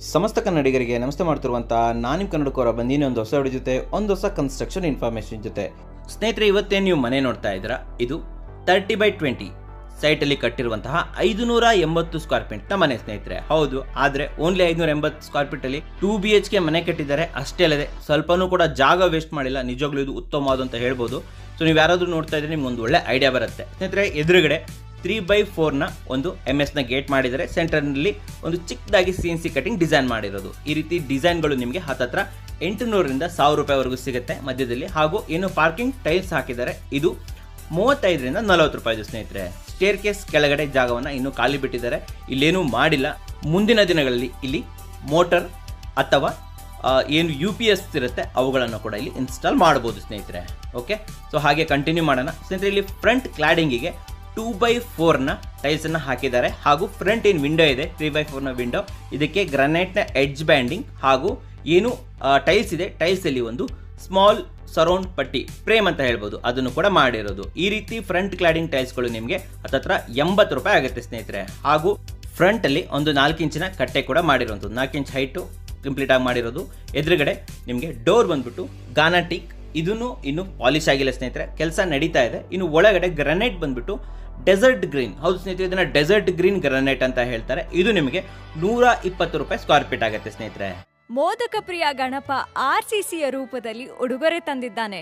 ಸಮಸ್ತ ಕನ್ನಡಿಗರಿಗೆ ನಮಸ್ತೆ ಮಾಡ್ತಿರುವಂಥ ನಾನು ನಿಮ್ಮ ಕನ್ನಡಕೋರ ಬಂದೀನಿ ಒಂದು ಹೊಸ ವಿಡಿಯೋ ಜೊತೆ ಒಂದು ಹೊಸ ಕನ್ಸ್ಟ್ರಕ್ಷನ್ ಇನ್ಫಾರ್ಮೇಷನ್ ಜೊತೆ. ಸ್ನೇಹಿತರೆ, ಇವತ್ತೇನು ನೀವು ಮನೆ ನೋಡ್ತಾ ಇದ್ದೀರಾ, ಇದು 30x20 ಸೈಟಲ್ಲಿ ಕಟ್ಟಿರುವಂತಹ 580 ಸ್ಕ್ವೇರ್ ಫೀಟ್ನ ಮನೆ ಸ್ನೇಹಿತರೆ. ಹೌದು, ಆದರೆ ಓನ್ಲಿ 580 ಸ್ಕ್ವೇರ್ ಫೀಟಲ್ಲಿ 2 BHK ಮನೆ ಕಟ್ಟಿದ್ದಾರೆ. ಅಷ್ಟೇ ಅಲ್ಲದೆ ಸ್ವಲ್ಪನೂ ಕೂಡ ಜಾಗ ವೇಸ್ಟ್ ಮಾಡಿಲ್ಲ. ನಿಜವಾಗ್ಲೂ ಇದು ಉತ್ತಮವಾದ ಅಂತ ಹೇಳ್ಬೋದು. ಸೊ ನೀವು ಯಾರಾದರೂ ನೋಡ್ತಾ ಇದ್ರೆ ನಿಮ್ಗೆ ಒಂದು ಒಳ್ಳೆ ಐಡಿಯಾ ಬರುತ್ತೆ ಸ್ನೇಹಿತರೆ. ಎದುರುಗಡೆ 3x4ನ ಒಂದು MS ನ ಗೇಟ್ ಮಾಡಿದರೆ, ಸೆಂಟರ್ನಲ್ಲಿ ಒಂದು ಚಿಕ್ಕದಾಗಿ CNC ಕಟಿಂಗ್ ಡಿಸೈನ್ ಮಾಡಿರೋದು. ಈ ರೀತಿ ಡಿಸೈನ್ಗಳು ನಿಮಗೆ ಹತ್ತತ್ರ 800ರಿಂದ 1000 ರೂಪಾಯಿವರೆಗೂ ಸಿಗುತ್ತೆ ಮಧ್ಯದಲ್ಲಿ. ಹಾಗೂ ಏನು ಪಾರ್ಕಿಂಗ್ ಟೈಲ್ಸ್ ಹಾಕಿದ್ದಾರೆ, ಇದು 35ರಿಂದ 40 ರೂಪಾಯಿ ಸ್ನೇಹಿತರೆ. ಸ್ಟೇರ್ ಕೇಸ್ ಕೆಳಗಡೆ ಜಾಗವನ್ನು ಇನ್ನೂ ಖಾಲಿ ಬಿಟ್ಟಿದ್ದಾರೆ, ಇಲ್ಲೇನೂ ಮಾಡಿಲ್ಲ. ಮುಂದಿನ ದಿನಗಳಲ್ಲಿ ಇಲ್ಲಿ ಮೋಟರ್ ಅಥವಾ ಏನು UPS ಇರುತ್ತೆ ಅವುಗಳನ್ನು ಕೂಡ ಇಲ್ಲಿ ಇನ್ಸ್ಟಾಲ್ ಮಾಡ್ಬೋದು ಸ್ನೇಹಿತರೆ. ಓಕೆ, ಸೊ ಹಾಗೆ ಕಂಟಿನ್ಯೂ ಮಾಡೋಣ ಸ್ನೇಹಿತರೆ. ಇಲ್ಲಿ ಫ್ರಂಟ್ ಕ್ಲಾಡಿಂಗಿಗೆ 2x4ನ ಟೈಲ್ಸನ್ನು ಹಾಕಿದ್ದಾರೆ. ಹಾಗೂ ಫ್ರಂಟ್ ಏನು ವಿಂಡೋ ಇದೆ 3x4ನ ವಿಂಡೋ, ಇದಕ್ಕೆ ಗ್ರಾನೈಟ್ನ ಎಡ್ಜ್ ಬ್ಯಾಂಡಿಂಗ್ ಹಾಗೂ ಏನು ಟೈಲ್ಸ್ ಇದೆ, ಟೈಲ್ಸಲ್ಲಿ ಒಂದು ಸ್ಮಾಲ್ ಸರೌಂಡ್ ಪಟ್ಟಿ ಫ್ರೇಮ್ ಅಂತ ಹೇಳ್ಬೋದು, ಅದನ್ನು ಕೂಡ ಮಾಡಿರೋದು. ಈ ರೀತಿ ಫ್ರಂಟ್ ಕ್ಲಾಡಿಂಗ್ ಟೈಲ್ಸ್ಗಳು ನಿಮಗೆ ಹತ್ತತ್ರ 80 ರೂಪಾಯಿ ಆಗುತ್ತೆ ಸ್ನೇಹಿತರೆ. ಹಾಗೂ ಫ್ರಂಟಲ್ಲಿ ಒಂದು 4 ಇಂಚಿನ ಕಟ್ಟೆ ಕೂಡ ಮಾಡಿರೋದು, 4 ಇಂಚ್ ಹೈಟು ಕಂಪ್ಲೀಟ್ ಆಗಿ ಮಾಡಿರೋದು. ಎದುರುಗಡೆ ನಿಮಗೆ ಡೋರ್ ಬಂದ್ಬಿಟ್ಟು ಗಾನಾಟಿಕ್, ಇದನ್ನು ಇನ್ನು ಪಾಲಿಶ್ ಆಗಿಲ್ಲ ಸ್ನೇಹಿತರೆ, ಕೆಲಸ ನಡೀತಾ ಇದೆ. ಇನ್ನು ಒಳಗಡೆ ಗ್ರಾನೈಟ್ ಬಂದ್ಬಿಟ್ಟು ಡೆಸರ್ಟ್ ಗ್ರೀನ್, ಹೌದು ಸ್ನೇಹಿತರೆ, ಇದನ್ನ ಡೆಸರ್ಟ್ ಗ್ರೀನ್ ಗ್ರಾನೈಟ್ ಅಂತ ಹೇಳ್ತಾರೆ. ಇದು ನಿಮಗೆ 120 ರೂಪಾಯಿ ಸ್ಕ್ವೇರ್ ಫೀಟ್ ಆಗುತ್ತೆ ಸ್ನೇಹಿತರೆ. ಮೋದಕ ಪ್ರಿಯ ಗಣಪ RCCಯ ರೂಪದಲ್ಲಿ ಉಡುಗೊರೆ ತಂದಿದ್ದಾನೆ.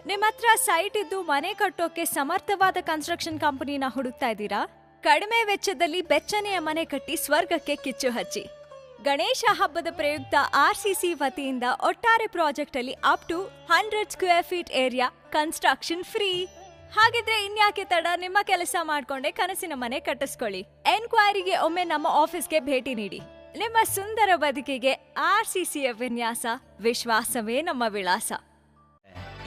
ನಿಮ್ಮ ಹತ್ರ ಸೈಟ್ ಇದ್ದು ಮನೆ ಕಟ್ಟೋಕೆ ಸಮರ್ಥವಾದ ಕನ್ಸ್ಟ್ರಕ್ಷನ್ ಕಂಪನಿನ ಹುಡುಕ್ತಾ ಇದ್ದೀರಾ? ಕಡಿಮೆ ವೆಚ್ಚದಲ್ಲಿ ಬೆಚ್ಚನೆಯ ಮನೆ ಕಟ್ಟಿ ಸ್ವರ್ಗಕ್ಕೆ ಕಿಚ್ಚು ಹಚ್ಚಿ. ಗಣೇಶ ಹಬ್ಬದ ಪ್ರಯುಕ್ತ RCC ವತಿಯಿಂದ ಒಟ್ಟಾರೆ ಪ್ರಾಜೆಕ್ಟ್ ಅಲ್ಲಿ up to 100 square feet area construction free. ಹಾಗಿದ್ರೆ ಇನ್ಯಾಕೆ ತಡ, ನಿಮ್ಮ ಕೆಲಸ ಮಾಡ್ಕೊಂಡೆ ಕನಸಿನ ಮನೆ ಕಟ್ಟಿಸ್ಕೊಳ್ಳಿ. ಎನ್ಕ್ವೈರಿಗೆ ಒಮ್ಮೆ ನಮ್ಮ ಆಫೀಸ್ಗೆ ಭೇಟಿ ನೀಡಿ. ನಿಮ್ಮ ಸುಂದರ ಬದುಕಿಗೆ RCCಯ ವಿನ್ಯಾಸ, ವಿಶ್ವಾಸವೇ ನಮ್ಮ ವಿಳಾಸ.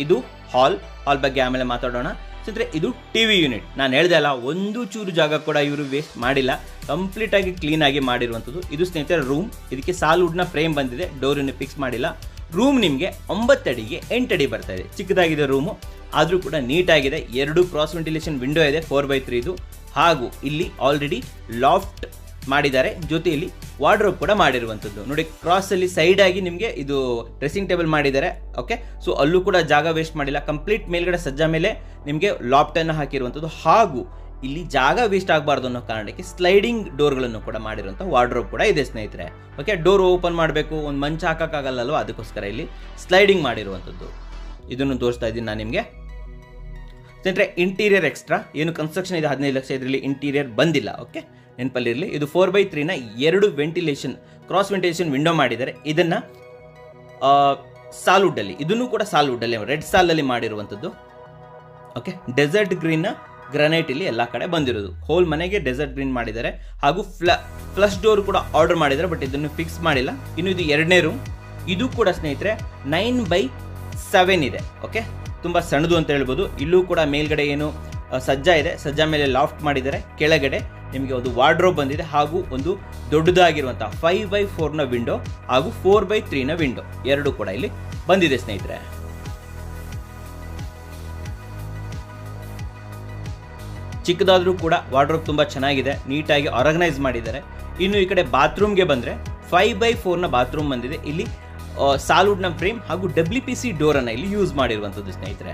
ಇದು ಹಾಲ್ ಬಗ್ಗೆ ಆಮೇಲೆ ಮಾತಾಡೋಣ ಸ್ನೇಹಿತರೆ. ಇದು ಟಿವಿ ಯೂನಿಟ್. ನಾನು ಹೇಳ್ದೆ ಅಲ್ಲ, ಒಂದು ಚೂರು ಜಾಗ ಕೂಡ ಇವರು ವೇಸ್ಟ್ ಮಾಡಿಲ್ಲ, ಕಂಪ್ಲೀಟ್ ಆಗಿ ಕ್ಲೀನ್ ಆಗಿ ಮಾಡಿರುವಂಥದ್ದು. ಇದು ಸ್ನೇಹಿತರೆ ರೂಮ್, ಇದಕ್ಕೆ ಸಾಲ್ವುಡ್ನ ಫ್ರೇಮ್ ಬಂದಿದೆ, ಡೋರನ್ನು ಫಿಕ್ಸ್ ಮಾಡಿಲ್ಲ. ರೂಮ್ ನಿಮಗೆ 9 ಅಡಿಗೆ 8 ಅಡಿ ಬರ್ತಾ ಇದೆ, ಚಿಕ್ಕದಾಗಿದೆ ರೂಮು, ಆದರೂ ಕೂಡ ನೀಟಾಗಿದೆ. 2 ಕ್ರಾಸ್ ವೆಂಟಿಲೇಷನ್ ವಿಂಡೋ ಇದೆ 4x3 ಹಾಗೂ ಇಲ್ಲಿ ಆಲ್ರೆಡಿ ಲಾಫ್ಟ್ ಮಾಡಿದ್ದಾರೆ, ಜೊತೆಯಲ್ಲಿ ವಾರ್ಡ್ರೋಬ್ ಕೂಡ ಮಾಡಿರುವಂಥದ್ದು. ನೋಡಿ, ಕ್ರಾಸಲ್ಲಿ ಸೈಡ್ ಆಗಿ ನಿಮಗೆ ಇದು ಡ್ರೆಸ್ಸಿಂಗ್ ಟೇಬಲ್ ಮಾಡಿದ್ದಾರೆ. ಓಕೆ, ಸೊ ಅಲ್ಲೂ ಕೂಡ ಜಾಗ ವೇಸ್ಟ್ ಮಾಡಿಲ್ಲ. ಕಂಪ್ಲೀಟ್ ಮೇಲ್ಗಡೆ ಸಜ್ಜಾ ಮೇಲೆ ನಿಮಗೆ ಲಾಫ್ಟನ್ನು ಹಾಕಿರುವಂಥದ್ದು. ಹಾಗೂ ಇಲ್ಲಿ ಜಾಗ ವೇಸ್ಟ್ ಆಗಬಾರ್ದು ಅನ್ನೋ ಕಾರಣಕ್ಕೆ ಸ್ಲೈಡಿಂಗ್ ಡೋರ್ಗಳನ್ನು ಕೂಡ ಮಾಡಿರುವಂಥ ವಾರ್ಡ್ರೋಬ್ ಕೂಡ ಇದೆ ಸ್ನೇಹಿತರೆ. ಓಕೆ, ಡೋರ್ ಓಪನ್ ಮಾಡಬೇಕು, ಒಂದು ಮಂಚ ಹಾಕೋಕ್ಕಾಗಲ್ಲಲ್ವ, ಅದಕ್ಕೋಸ್ಕರ ಇಲ್ಲಿ ಸ್ಲೈಡಿಂಗ್ ಮಾಡಿರುವಂಥದ್ದು. ಇದನ್ನು ತೋರಿಸ್ತಾ ಇದ್ದೀನಿ ನಾನು ನಿಮಗೆ ಸ್ನೇಹಿತರೆ. ಇಂಟೀರಿಯರ್ ಎಕ್ಸ್ಟ್ರಾ ಏನು ಕನ್ಸ್ಟ್ರಕ್ಷನ್ ಇದೆ 15 ಲಕ್ಷ, ಇದರಲ್ಲಿ ಇಂಟೀರಿಯರ್ ಬಂದಿಲ್ಲ. ಓಕೆ, ನೆನಪಲ್ಲಿರಲಿ. ಇದು 4x3ನ 2 ವೆಂಟಿಲೇಷನ್ ಕ್ರಾಸ್ ವೆಂಟಿಲೇಷನ್ ವಿಂಡೋ ಮಾಡಿದ್ದಾರೆ. ಇದನ್ನು ಸಾಲ್ವುಡ್ಡಲ್ಲಿ, ಇದನ್ನು ಕೂಡ ಸಾಲ್ವುಡ್ಡಲ್ಲಿ ರೆಡ್ ಸಾಲಲ್ಲಿ ಮಾಡಿರುವಂಥದ್ದು. ಓಕೆ, ಡೆಸರ್ಟ್ ಗ್ರೀನ್ನ ಗ್ರಾನೈಟ್ ಇಲ್ಲಿ ಎಲ್ಲ ಕಡೆ ಬಂದಿರೋದು. ಹೋಲ್ ಮನೆಗೆ ಡೆಸರ್ಟ್ ಗ್ರೀನ್ ಮಾಡಿದ್ದಾರೆ. ಹಾಗೂ ಫ್ಲಶ್ ಡೋರ್ ಕೂಡ ಆರ್ಡರ್ ಮಾಡಿದ್ದಾರೆ, ಬಟ್ ಇದನ್ನು ಫಿಕ್ಸ್ ಮಾಡಿಲ್ಲ. ಇನ್ನು ಇದು 2ನೇ ರೂಮ್. ಇದು ಕೂಡ ಸ್ನೇಹಿತರೆ 9x7 ಇದೆ. ಓಕೆ, ತುಂಬ ಸಣ್ಣದು ಅಂತ ಹೇಳ್ಬೋದು. ಇಲ್ಲೂ ಕೂಡ ಮೇಲ್ಗಡೆ ಏನು ಸಜ್ಜಾ ಇದೆ, ಸಜ್ಜಾ ಮೇಲೆ ಲಾಫ್ಟ್ ಮಾಡಿದ್ದಾರೆ. ಕೆಳಗಡೆ ನಿಮಗೆ ಒಂದು ವಾರ್ಡ್ರೋಬ್ ಬಂದಿದೆ ಹಾಗೂ ಒಂದು ದೊಡ್ಡದಾಗಿರುವಂತಹ 5x4ನ ವಿಂಡೋ ಹಾಗೂ 4x3ನ ವಿಂಡೋ ಎರಡು ಕೂಡ ಇಲ್ಲಿ ಬಂದಿದೆ ಸ್ನೇಹಿತರೆ. ಚಿಕ್ಕದಾದ್ರೂ ಕೂಡ ವಾರ್ಡ್ರೋಬ್ ತುಂಬ ಚೆನ್ನಾಗಿದೆ, ನೀಟಾಗಿ ಆರ್ಗನೈಸ್ ಮಾಡಿದ್ದಾರೆ. ಇನ್ನು ಈ ಕಡೆ ಬಾತ್ರೂಮ್ಗೆ ಬಂದರೆ 5x4ನ ಬಾತ್ರೂಮ್ ಬಂದಿದೆ. ಇಲ್ಲಿ ಸಾಲ್ವುಡ್ನ ಫ್ರೇಮ್ ಹಾಗೂ WPC ಡೋರನ್ನು ಇಲ್ಲಿ ಯೂಸ್ ಮಾಡಿರುವಂಥದ್ದು ಸ್ನೇಹಿತರೆ.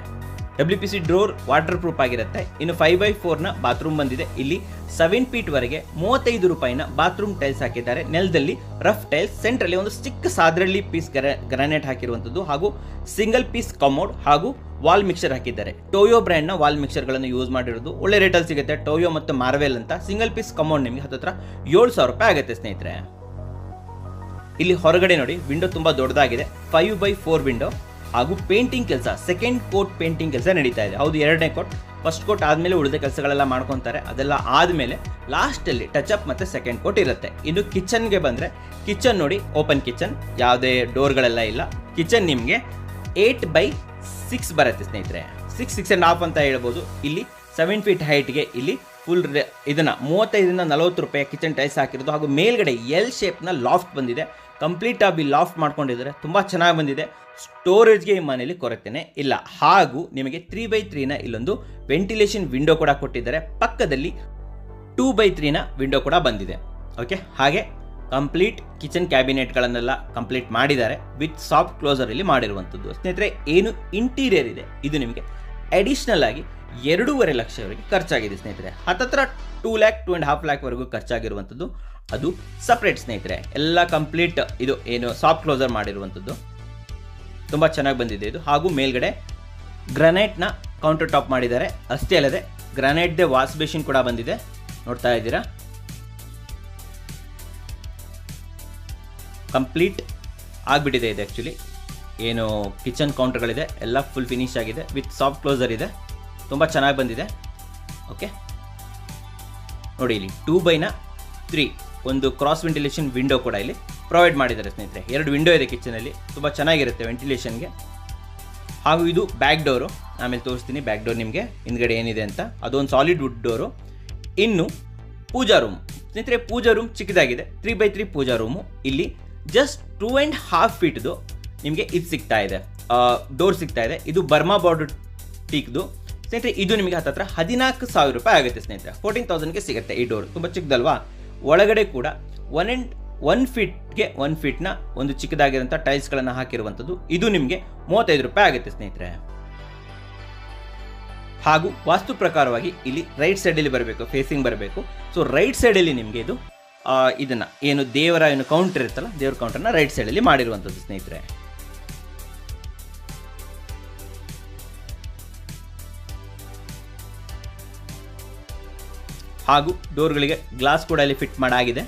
WPC ಡೋರ್ ವಾಟರ್ ಪ್ರೂಫ್ ಆಗಿರುತ್ತೆ. ಇನ್ನು 5x4ನ ಬಾತ್ರೂಮ್ ಬಂದಿದೆ. ಇಲ್ಲಿ 7 ಫೀಟ್ ವರೆಗೆ 35 ರೂಪಾಯಿನ ಬಾತ್ರೂಮ್ ಟೈಲ್ಸ್ ಹಾಕಿದ್ದಾರೆ. ನೆಲದಲ್ಲಿ ರಫ್ ಟೈಲ್ಸ್, ಸೆಂಟ್ರಲ್ಲಿ ಒಂದು ಚಿಕ್ಕ ಸಾದ್ರಳ್ಳಿ ಪೀಸ್ ಗ್ರಾನೈಟ್ ಹಾಕಿರುವಂಥದ್ದು ಹಾಗೂ ಸಿಂಗಲ್ ಪೀಸ್ ಕಮೋಡ್ ಹಾಗೂ ವಾಲ್ ಮಿಕ್ಸರ್ ಹಾಕಿದ್ದಾರೆ. ಟೋಯೋ ಬ್ರ್ಯಾಂಡ್ನ ವಾಲ್ ಮಿಕ್ಸರ್ಗಳನ್ನು ಯೂಸ್ ಮಾಡಿರೋದು, ಒಳ್ಳೆ ರೇಟಲ್ಲಿ ಸಿಗುತ್ತೆ. ಟೋಯೋ ಮತ್ತು ಮಾರ್ವೆಲ್ ಅಂತ ಸಿಂಗಲ್ ಪೀಸ್ ಕಮೋಡ್ ನಿಮಗೆ ಹತ್ತತ್ರ 7,000 ರೂಪಾಯಿ ಆಗುತ್ತೆ ಸ್ನೇಹಿತರೆ. ಇಲ್ಲಿ ಹೊರಗಡೆ ನೋಡಿ, ವಿಂಡೋ ತುಂಬ ದೊಡ್ಡದಾಗಿದೆ, 5x4 ವಿಂಡೋ ಹಾಗೂ ಪೇಂಟಿಂಗ್ ಕೆಲಸ, ಸೆಕೆಂಡ್ ಕೋಟ್ ಪೇಂಟಿಂಗ್ ಕೆಲಸ ನಡೀತಾ ಇದೆ. ಹೌದು, 2ನೇ ಕೋಟ್, ಫಸ್ಟ್ ಕೋಟ್ ಆದಮೇಲೆ ಉಳಿದ ಕೆಲಸಗಳೆಲ್ಲ ಮಾಡ್ಕೊತಾರೆ. ಅದೆಲ್ಲ ಆದಮೇಲೆ ಲಾಸ್ಟಲ್ಲಿ ಟಚ್ ಅಪ್ ಮತ್ತು ಸೆಕೆಂಡ್ ಕೋಟ್ ಇರುತ್ತೆ. ಇನ್ನು ಕಿಚನ್ಗೆ ಬಂದರೆ, ಕಿಚನ್ ನೋಡಿ, ಓಪನ್ ಕಿಚನ್, ಯಾವುದೇ ಡೋರ್ಗಳೆಲ್ಲ ಇಲ್ಲ. ಕಿಚನ್ ನಿಮಗೆ 8x6 ಬರುತ್ತೆ ಸ್ನೇಹಿತರೆ, 6.5 ಅಂತ ಹೇಳ್ಬೋದು. ಇಲ್ಲಿ 7 ಫೀಟ್ ಹೈಟ್ಗೆ ಇಲ್ಲಿ ಫುಲ್ ಇದನ್ನು 35ರಿಂದ 40 ರೂಪಾಯಿ ಕಿಚನ್ ಟೈಲ್ಸ್ ಹಾಕಿರೋದು. ಹಾಗೂ ಮೇಲ್ಗಡೆ L ಶೇಪ್ನ ಲಾಫ್ಟ್ ಬಂದಿದೆ, ಕಂಪ್ಲೀಟ್ ಆಗಿ ಲಾಫ್ಟ್ ಮಾಡ್ಕೊಂಡಿದ್ದಾರೆ, ತುಂಬ ಚೆನ್ನಾಗಿ ಬಂದಿದೆ. ಸ್ಟೋರೇಜ್ಗೆ ಈ ಮನೆಯಲ್ಲಿ ಕೊರತೆನೇ ಇಲ್ಲ. ಹಾಗೂ ನಿಮಗೆ 3x3ನ ಇಲ್ಲೊಂದು ವೆಂಟಿಲೇಷನ್ ವಿಂಡೋ ಕೂಡ ಕೊಟ್ಟಿದ್ದಾರೆ. ಪಕ್ಕದಲ್ಲಿ 2x3ನ ವಿಂಡೋ ಕೂಡ ಬಂದಿದೆ. ಓಕೆ, ಹಾಗೆ ಕಂಪ್ಲೀಟ್ ಕಿಚನ್ ಕ್ಯಾಬಿನೆಟ್ಗಳನ್ನೆಲ್ಲ ಕಂಪ್ಲೀಟ್ ಮಾಡಿದ್ದಾರೆ ವಿತ್ ಸಾಫ್ಟ್ ಕ್ಲೋಸರ್ ಇಲ್ಲಿ ಮಾಡಿರುವಂಥದ್ದು. ಸ್ನೇಹಿತರೆ, ಏನು ಇಂಟೀರಿಯರ್ ಇದೆ ಇದು ನಿಮಗೆ ಅಡಿಷನಲ್ ಆಗಿ 2.5 ಲಕ್ಷವರೆಗೆ ಖರ್ಚಾಗಿದೆ ಸ್ನೇಹಿತರೆ. ಹತ್ತತ್ರ 2 ಲ್ಯಾಕ್ 2.5 ಲ್ಯಾಕ್ವರೆಗೂ ಖರ್ಚಾಗಿರುವಂಥದ್ದು. ಅದು ಸಪ್ರೇಟ್ ಸ್ನೇಹಿತರೆ. ಎಲ್ಲ ಕಂಪ್ಲೀಟ್ ಇದು ಏನು ಸಾಫ್ಟ್ ಕ್ಲೋಸರ್ ಮಾಡಿರುವಂಥದ್ದು ತುಂಬ ಚೆನ್ನಾಗಿ ಬಂದಿದೆ ಇದು. ಹಾಗೂ ಮೇಲ್ಗಡೆ ಗ್ರಾನೈಟ್ನ ಕೌಂಟರ್ ಟಾಪ್ ಮಾಡಿದ್ದಾರೆ. ಅಷ್ಟೇ ಅಲ್ಲದೆ ಗ್ರಾನೈಟ್ದೇ ವಾಶ್ ಬೇಸಿನ್ ಕೂಡ ಬಂದಿದೆ, ನೋಡ್ತಾ ಇದ್ದೀರಾ. ಕಂಪ್ಲೀಟ್ ಆಗಿಬಿಟ್ಟಿದೆ ಇದು. ಆ್ಯಕ್ಚುಲಿ ಏನು ಕಿಚನ್ ಕೌಂಟರ್ಗಳಿದೆ ಎಲ್ಲ ಫುಲ್ ಫಿನಿಶ್ ಆಗಿದೆ ವಿತ್ ಸಾಫ್ಟ್ ಕ್ಲೋಸರ್ ಇದೆ, ತುಂಬ ಚೆನ್ನಾಗಿ ಬಂದಿದೆ. ಓಕೆ, ನೋಡಿ ಇಲ್ಲಿ 2x3 ಒಂದು ಕ್ರಾಸ್ ವೆಂಟಿಲೇಷನ್ ವಿಂಡೋ ಕೂಡ ಇಲ್ಲಿ ಪ್ರೊವೈಡ್ ಮಾಡಿದ್ದಾರೆ ಸ್ನೇಹಿತರೆ. 2 ವಿಂಡೋ ಇದೆ ಕಿಚನಲ್ಲಿ, ತುಂಬ ಚೆನ್ನಾಗಿರುತ್ತೆ ವೆಂಟಿಲೇಷನ್ಗೆ. ಹಾಗೂ ಇದು ಬ್ಯಾಕ್ ಡೋರು, ಆಮೇಲೆ ತೋರಿಸ್ತೀನಿ ಬ್ಯಾಕ್ ಡೋರ್ ನಿಮಗೆ ಹಿಂದ್ಗಡೆ ಏನಿದೆ ಅಂತ. ಅದೊಂದು ಸಾಲಿಡ್ ವುಡ್ ಡೋರು. ಇನ್ನು ಪೂಜಾ ರೂಮ್ ಸ್ನೇಹಿತರೆ, ಪೂಜಾ ರೂಮ್ ಚಿಕ್ಕದಾಗಿದೆ, 3x3 ಪೂಜಾ ರೂಮು. ಇಲ್ಲಿ ಜಸ್ಟ್ 2.5 ಫೀಟ್ದು ನಿಮಗೆ ಇದು ಸಿಗ್ತಾ ಇದೆ, ಡೋರ್ ಸಿಗ್ತಾ ಇದೆ. ಇದು ಬರ್ಮಾ ಬಾರ್ಡರ್ ಟೀಕ್ದು ಸ್ನೇಹಿತರೆ. ಇದು ನಿಮಗೆ ಹತ್ತತ್ರ 14,000 ರೂಪಾಯಿ ಆಗುತ್ತೆ ಸ್ನೇಹಿತರೆ. 14,000ಗೆ ಸಿಗುತ್ತೆ ಈ ಡೋರ್. ತುಂಬ ಚಿಕ್ಕದಲ್ವಾ. ಒಳಗಡೆ ಕೂಡ 1 ಫೀಟ್ಗೆ 1 ಫೀಟ್ನ ಒಂದು ಚಿಕ್ಕದಾಗಿರೋಂಥ ಟೈಲ್ಸ್ಗಳನ್ನು ಹಾಕಿರುವಂಥದ್ದು. ಇದು ನಿಮಗೆ 35 ರೂಪಾಯಿ ಆಗುತ್ತೆ ಸ್ನೇಹಿತರೆ. ಹಾಗೂ ವಾಸ್ತು ಪ್ರಕಾರವಾಗಿ ಇಲ್ಲಿ ರೈಟ್ ಸೈಡಲ್ಲಿ ಬರಬೇಕು, ಫೇಸಿಂಗ್ ಬರಬೇಕು. ಸೊ ರೈಟ್ ಸೈಡಲ್ಲಿ ನಿಮಗೆ ಇದು ಇದನ್ನು ಏನು ದೇವರ ಏನು ಕೌಂಟರ್ ಇರುತ್ತಲ್ಲ, ದೇವರ ಕೌಂಟರ್ನ ರೈಟ್ ಸೈಡಲ್ಲಿ ಮಾಡಿರುವಂಥದ್ದು ಸ್ನೇಹಿತರೆ. ಹಾಗೂ ಡೋರ್ಗಳಿಗೆ ಗ್ಲಾಸ್ ಕೂಡ ಇಲ್ಲಿ ಫಿಟ್ ಮಾಡಾಗಿದೆ.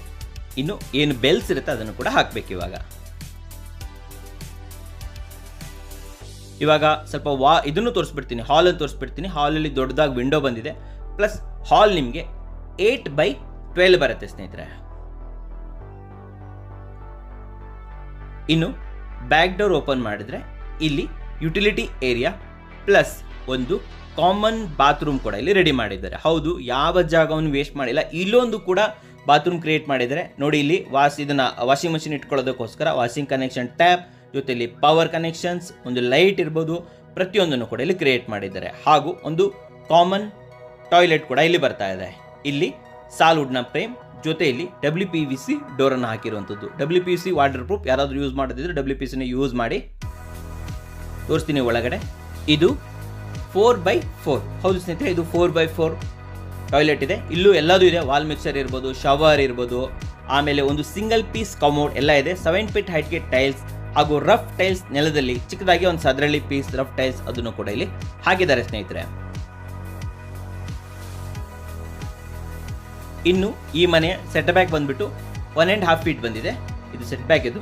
ಇನ್ನು ಏನು ಬೆಲ್ಸ್ ಇರುತ್ತೆ ಅದನ್ನು ಕೂಡ ಹಾಕಬೇಕು. ಇವಾಗ ಸ್ವಲ್ಪ ಇದನ್ನು ತೋರಿಸ್ಬಿಡ್ತೀನಿ, ಹಾಲನ್ನು ತೋರಿಸ್ಬಿಡ್ತೀನಿ. ಹಾಲಲ್ಲಿ ದೊಡ್ಡದಾಗಿ ವಿಂಡೋ ಬಂದಿದೆ, ಪ್ಲಸ್ ಹಾಲ್ ನಿಮಗೆ 8x12 ಬರುತ್ತೆ ಸ್ನೇಹಿತರೆ. ಇನ್ನು ಬ್ಯಾಕ್ ಡೋರ್ ಓಪನ್ ಮಾಡಿದ್ರೆ ಇಲ್ಲಿ ಯುಟಿಲಿಟಿ ಏರಿಯಾ ಪ್ಲಸ್ ಒಂದು ಕಾಮನ್ ಬಾತ್ರೂಮ್ ಕೂಡ ಇಲ್ಲಿ ರೆಡಿ ಮಾಡಿದ್ದಾರೆ. ಹೌದು, ಯಾವ ಜಾಗವನ್ನು ವೇಸ್ಟ್ ಮಾಡಿಲ್ಲ. ಇಲ್ಲೊಂದು ಕೂಡ ಬಾತ್ರೂಮ್ ಕ್ರಿಯೇಟ್ ಮಾಡಿದ್ದಾರೆ ನೋಡಿ. ಇಲ್ಲಿ ಇದನ್ನ ವಾಷಿಂಗ್ ಮಷಿನ್ ಇಟ್ಕೊಳ್ಳೋದಕ್ಕೋಸ್ಕರ ವಾಷಿಂಗ್ ಕನೆಕ್ಷನ್ ಟ್ಯಾಪ್ ಜೊತೆಲಿ ಪವರ್ ಕನೆಕ್ಷನ್ಸ್, ಒಂದು ಲೈಟ್ ಇರ್ಬೋದು, ಪ್ರತಿಯೊಂದನ್ನು ಕೂಡ ಇಲ್ಲಿ ಕ್ರಿಯೇಟ್ ಮಾಡಿದ್ದಾರೆ. ಹಾಗೂ ಒಂದು ಕಾಮನ್ ಟಾಯ್ಲೆಟ್ ಕೂಡ ಇಲ್ಲಿ ಬರ್ತಾ ಇದೆ. ಇಲ್ಲಿ ಸಾಲ್ವುಡ್ನ ಫ್ರೇಮ್ ಜೊತೆಯಲ್ಲಿ WPVC ಡೋರನ್ನು ಹಾಕಿರುವಂಥದ್ದು. WPVC water proof. ಯಾರಾದರೂ ಯೂಸ್ ಮಾಡೋದಿದ್ರೆ WPVCನ ಯೂಸ್ ಮಾಡಿ. ತೋರಿಸ್ತೀನಿ ಒಳಗಡೆ. ಇದು 4x4. ಹೌದು ಸ್ನೇಹಿತರೆ, ಇದು 4x4 ಟಾಯ್ಲೆಟ್ ಇದೆ. ಇಲ್ಲೂ ಎಲ್ಲದೂ ಇದೆ, ವಾಲ್ ಮಿಕ್ಸರ್ ಇರ್ಬೋದು, ಶವರ್ ಇರ್ಬೋದು, ಆಮೇಲೆ ಒಂದು ಸಿಂಗಲ್ ಪೀಸ್ ಕಮೋಡ್ ಎಲ್ಲ ಇದೆ. 7 ಫೀಟ್ ಹೈಟ್ಗೆ ಟೈಲ್ಸ್ ಹಾಗೂ ರಫ್ ಟೈಲ್ಸ್ ನೆಲದಲ್ಲಿ ಚಿಕ್ಕದಾಗಿ ಒಂದು 10 ಪೀಸ್ ರಫ್ ಟೈಲ್ಸ್ ಅದನ್ನು ಕೂಡ ಇಲ್ಲಿ ಹಾಕಿದ್ದಾರೆ ಸ್ನೇಹಿತರೆ. ಇನ್ನು ಈ ಮನೆಯ ಸೆಟ್ ಬ್ಯಾಕ್ ಬಂದ್ಬಿಟ್ಟು 1.5 ಫೀಟ್ ಬಂದಿದೆ. ಇದು ಸೆಟ್ ಬ್ಯಾಕ್. ಇದು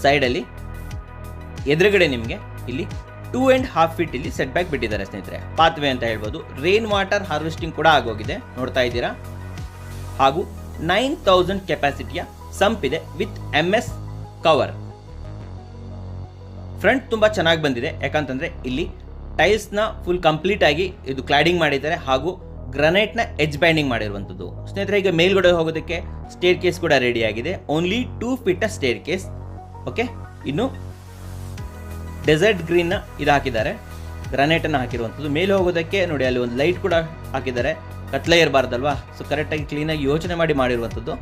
ಸೈಡಲ್ಲಿ ಎದುರುಗಡೆ ನಿಮಗೆ ಇಲ್ಲಿ 2.5 ಫೀಟ್ ಇಲ್ಲಿ ಸೆಟ್ ಬ್ಯಾಕ್ ಬಿಟ್ಟಿದ್ದಾರೆ ಸ್ನೇಹಿತರೆ. ಪಾತ್ವೇ ಅಂತ ಹೇಳ್ಬೋದು. ರೈನ್ ವಾಟರ್ ಹಾರ್ವೆಸ್ಟಿಂಗ್ ಕೂಡ ಆಗೋಗಿದೆ, ನೋಡ್ತಾ ಇದ್ದೀರಾ. ಹಾಗೂ 9000 ಕೆಪಾಸಿಟಿಯ ಸಂಪ್ ಇದೆ ವಿತ್ MS ಕವರ್. ಫ್ರಂಟ್ ತುಂಬಾ ಚೆನ್ನಾಗಿ ಬಂದಿದೆ, ಯಾಕಂತಂದ್ರೆ ಇಲ್ಲಿ ಟೈಲ್ಸ್ನ ಫುಲ್ ಕಂಪ್ಲೀಟ್ ಆಗಿ ಇದು ಕ್ಲಾಡಿಂಗ್ ಮಾಡಿದ್ದಾರೆ. ಹಾಗೂ ಗ್ರಾನೈಟ್ನ ಎಜ್ ಬ್ಯಾಂಡಿಂಗ್ ಮಾಡಿರುವಂಥದ್ದು ಸ್ನೇಹಿತರೆ. ಈಗ ಮೇಲ್ಗಡೆ ಹೋಗೋದಕ್ಕೆ ಸ್ಟೇರ್ ಕೇಸ್ ಕೂಡ ರೆಡಿ ಆಗಿದೆ. Only 2 feet stair case. Okay, ಇನ್ನು ಡೆಸರ್ಟ್ ಗ್ರೀನ್ನ ಇದು ಹಾಕಿದ್ದಾರೆ, ಗ್ರಾನೈಟನ್ನು ಹಾಕಿರುವಂಥದ್ದು. ಮೇಲೆ ಹೋಗೋದಕ್ಕೆ ನೋಡಿ ಅಲ್ಲಿ ಒಂದು ಲೈಟ್ ಕೂಡ ಹಾಕಿದ್ದಾರೆ, ಕತ್ಲೆ ಇರಬಾರ್ದಲ್ವಾ. ಸೊ ಕರೆಕ್ಟಾಗಿ ಕ್ಲೀನಾಗಿ ಯೋಚನೆ ಮಾಡಿರುವಂಥದ್ದು.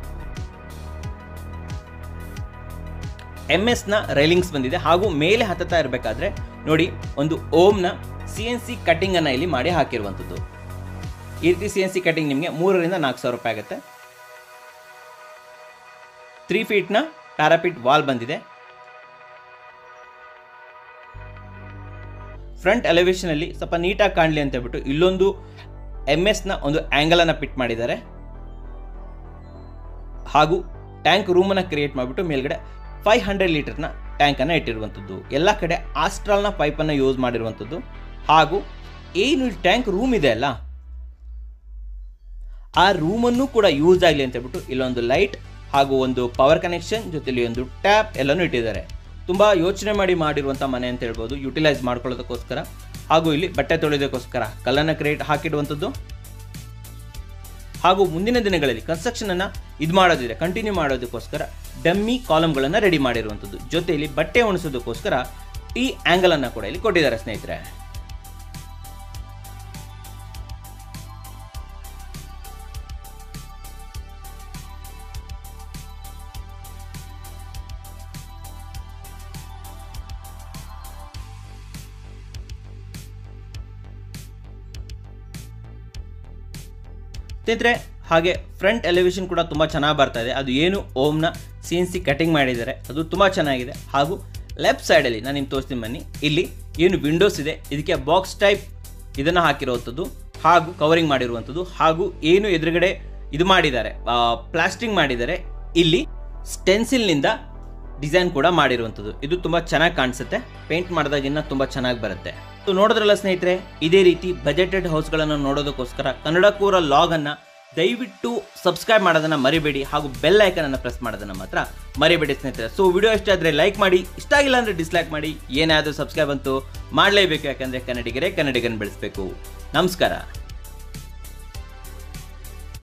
MS ನ ರೈಲಿಂಗ್ಸ್ ಬಂದಿದೆ. ಹಾಗೂ ಮೇಲೆ ಹತ್ತುತ್ತಾ ಇರಬೇಕಾದ್ರೆ ನೋಡಿ ಒಂದು ಓಮ್ನ CNC ಕಟಿಂಗ್ ಅನ್ನ ಇಲ್ಲಿ ಮಾಡಿ ಹಾಕಿರುವಂಥದ್ದು. ಈ ರೀತಿ CNC ಕಟಿಂಗ್ ನಿಮಗೆ 3 ರಿಂದ 4,000 ರೂಪಾಯಿ ಆಗುತ್ತೆ. 3 ಫೀಟ್ನ ಪ್ಯಾರಾಪಿಟ್ ವಾಲ್ ಬಂದಿದೆ. ಫ್ರಂಟ್ ಎಲಿವೇಶನ್ ಅಲ್ಲಿ ಸ್ವಲ್ಪ ನೀಟಾಗಿ ಕಾಣಲಿ ಅಂತ ಹೇಳ್ಬಿಟ್ಟು ಇಲ್ಲೊಂದು MS ನ ಒಂದು ಆಂಗಲ್ ಅನ್ನ ಫಿಟ್ ಮಾಡಿದ್ದಾರೆ. ಹಾಗೂ ಟ್ಯಾಂಕ್ ರೂಮ್ ಅನ್ನ ಕ್ರಿಯೇಟ್ ಮಾಡಿಬಿಟ್ಟು ಮೇಲ್ಗಡೆ 500 ಲೀಟರ್ನ ಟ್ಯಾಂಕ್ ಅನ್ನ ಇಟ್ಟಿರುವಂಥದ್ದು. ಎಲ್ಲ ಕಡೆ ಆಸ್ಟ್ರಾಲ್ನ ಪೈಪ್ ಅನ್ನ ಯೂಸ್ ಮಾಡಿರುವಂಥದ್ದು. ಹಾಗೂ ಏನು ಟ್ಯಾಂಕ್ ರೂಮ್ ಇದೆ ಅಲ್ಲ, ಆ ರೂಮನ್ನು ಕೂಡ ಯೂಸ್ ಆಗಲಿ ಅಂತ ಹೇಳ್ಬಿಟ್ಟು ಇಲ್ಲೊಂದು ಲೈಟ್ ಹಾಗೂ ಒಂದು ಪವರ್ ಕನೆಕ್ಷನ್ ಜೊತೆಲಿ ಒಂದು ಟ್ಯಾಪ್ ಎಲ್ಲನೂ ಇಟ್ಟಿದ್ದಾರೆ. ತುಂಬಾ ಯೋಚನೆ ಮಾಡಿರುವಂಥ ಮನೆ ಅಂತ ಹೇಳ್ಬೋದು, ಯುಟಿಲೈಸ್ ಮಾಡ್ಕೊಳ್ಳೋದಕ್ಕೋಸ್ಕರ. ಹಾಗೂ ಇಲ್ಲಿ ಬಟ್ಟೆ ತೊಳೆಯೋದಕ್ಕೋಸ್ಕರ ಕಲ್ಲನ್ನು ಕ್ರಿಯೇಟ್ ಹಾಕಿಡುವಂಥದ್ದು. ಹಾಗೂ ಮುಂದಿನ ದಿನಗಳಲ್ಲಿ ಕನ್ಸ್ಟ್ರಕ್ಷನ್ ಅನ್ನ ಮಾಡೋದಿದೆ, ಕಂಟಿನ್ಯೂ ಮಾಡೋದಕ್ಕೋಸ್ಕರ ಡಮ್ಮಿ ಕಾಲಮ್ಗಳನ್ನು ರೆಡಿ ಮಾಡಿರುವಂಥದ್ದು. ಜೊತೆಯಲ್ಲಿ ಬಟ್ಟೆ ಒಣಸೋದಕ್ಕೋಸ್ಕರ ಈ ಆಂಗಲ್ ಅನ್ನ ಕೂಡ ಇಲ್ಲಿ ಕೊಟ್ಟಿದ್ದಾರೆ ಸ್ನೇಹಿತರೆ. ಸ್ನೇಹಿತರೆ ಹಾಗೆ ಫ್ರಂಟ್ ಎಲಿವೇಶನ್ ಕೂಡ ತುಂಬ ಚೆನ್ನಾಗಿ ಬರ್ತಾ ಇದೆ. ಅದು ಏನು ಓಮ್ನ CNC ಕಟಿಂಗ್ ಮಾಡಿದ್ದಾರೆ ಅದು ತುಂಬ ಚೆನ್ನಾಗಿದೆ. ಹಾಗೂ ಲೆಫ್ಟ್ ಸೈಡಲ್ಲಿ ನಾನು ನಿಮ್ಗೆ ತೋರಿಸ್ತೀನಿ ಬನ್ನಿ. ಇಲ್ಲಿ ಏನು ವಿಂಡೋಸ್ ಇದೆ ಇದಕ್ಕೆ ಬಾಕ್ಸ್ ಟೈಪ್ ಇದನ್ನು ಹಾಕಿರುವಂಥದ್ದು ಹಾಗೂ ಕವರಿಂಗ್ ಮಾಡಿರುವಂಥದ್ದು ಹಾಗೂ ಏನು ಎದುರುಗಡೆ ಇದು ಮಾಡಿದ್ದಾರೆ ಪ್ಲಾಸ್ಟಿಂಗ್ ಮಾಡಿದ್ದಾರೆ. ಇಲ್ಲಿ ಸ್ಟೆನ್ಸಿಲ್ನಿಂದ ಡಿಸೈನ್ ಕೂಡ ಮಾಡಿರುವಂಥದ್ದು. ಇದು ತುಂಬ ಚೆನ್ನಾಗಿ ಕಾಣಿಸುತ್ತೆ. ಪೇಂಟ್ ಮಾಡಿದಾಗಿನ್ನ ತುಂಬ ಚೆನ್ನಾಗಿ ಬರುತ್ತೆ. ನೋಡಿದ್ರಲ್ಲ ಸ್ನೇಹಿತರೆ, ಇದೇ ರೀತಿ ಬಜೆಟೆಡ್ ಹೌಸ್ಗಳನ್ನು ನೋಡೋದಕ್ಕೋಸ್ಕರ ಕನ್ನಡ ಕೋರ ಲಾಗನ್ನು ದಯವಿಟ್ಟು ಸಬ್ಸ್ಕ್ರೈಬ್ ಮಾಡೋದನ್ನು ಮರಿಬೇಡಿ ಹಾಗೂ ಬೆಲ್ ಐಕನನ್ನು ಪ್ರೆಸ್ ಮಾಡೋದನ್ನು ಮಾತ್ರ ಮರಿಬೇಡಿ ಸ್ನೇಹಿತರೆ. ಸೊ ವಿಡಿಯೋ ಇಷ್ಟ ಆದರೆ ಲೈಕ್ ಮಾಡಿ, ಇಷ್ಟ ಆಗಿಲ್ಲ ಅಂದರೆ ಡಿಸ್ಲೈಕ್ ಮಾಡಿ. ಏನಾದರೂ ಸಬ್ಸ್ಕ್ರೈಬ್ ಅಂತೂ ಮಾಡಲೇಬೇಕು, ಯಾಕಂದರೆ ಕನ್ನಡಿಗರೇ ಕನ್ನಡಿಗರನ್ನು ಬೆಳೆಸಬೇಕು. ನಮಸ್ಕಾರ.